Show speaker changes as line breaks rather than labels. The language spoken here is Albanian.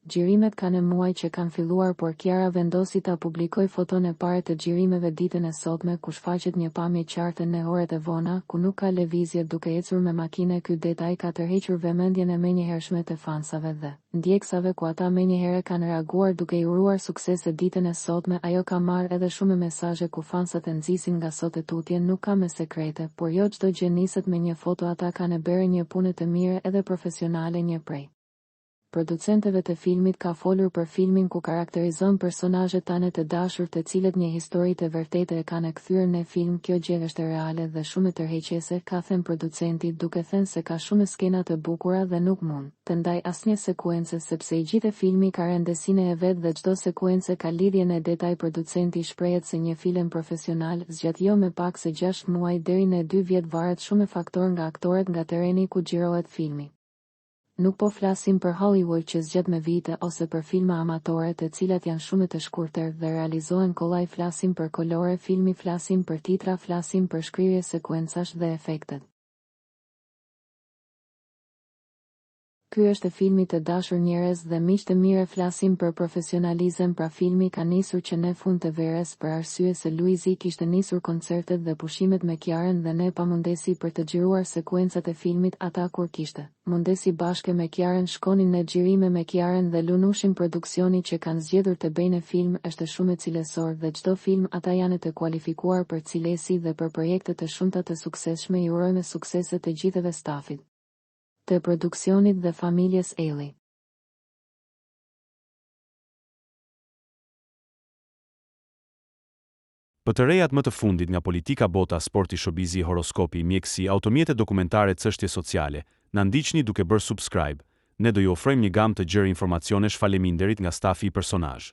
Xhirimet kanë muaj që kanë filluar, por Kiara vendosi ta publikoj foton e parë të xhirimeve ditën e sotme, ku shfaqet një pamje qartë në orët e vona, ku nuk ka lëvizje duke ecur me makinë. Ky detaj ka tërhequr vëmendjen e menjëhershme të fansave dhe ndjeksave, ku ata menjëherë kanë reaguar duke i uruar suksese ditën e sotme. Ajo ka marrë edhe shumë mesazhe ku fansat e nxisin nga sot e tutje, nuk ka me sekrete, por jo çdo gjë niset me një foto. Ata kanë bërë një punë të mirë edhe profesionale. Një prej producentëve të filmit ka folur për filmin, ku karakterizon personazhet tanë të dashur, të cilët një histori të vërtetë e kanë kthyer në film. Kjo gjë është reale dhe shumë tërheqëse, ka thënë producenti, duke thënë se ka shumë skena të bukura dhe nuk mund të ndaj asnjë sekuencë sepse i gjithë filmi ka rëndësinë e vet dhe çdo sekuencë ka lidhje në detaj. Producenti shprehet se një film profesional zgjat jo me pak se 6 muaj deri në 2 vjet, varet shumë faktor nga aktorët, nga terreni ku xhirohet filmi. Nuk po flasim për Hollywood që zgjet me vite, ose për filma amatore të cilat janë shumë të shkurtër dhe realizohen kollaj. Flasim për kolore filmi, flasim për titra, flasim për shkrirje sekuencash dhe efektet. Ky është filmi të dashur njerëz dhe miq të mirë, flasim për profesionalizëm. Pra filmi ka nisur që në fund të verës, për arsye se Luizi kishte nisur koncertet dhe pushimet me Kiarën dhe ne pa mundësi për të xhiruar sekuencat e filmit. Ata kur kishte mundësi bashkë me Kiarën shkonin në xhirime me Kiarën dhe lunushin produksioni që kanë zgjedhur të bëjnë film. Është shumë cilësor dhe çdo film ata janë të kualifikuar për cilësi dhe për projekte të shumta të suksesshme. I urojmë suksese të gjithëve stafit të produksionit dhe familjes Eli.
Për të rejat më të fundit nga politika, bota, sporti, showbizi, horoskopi, mjekësi, automjete, dokumentare, çështje sociale, na ndiqni duke bërë subscribe. Ne do ju ofrojmë një gamë të gjerë informacionesh. Faleminderit nga stafi i personazh.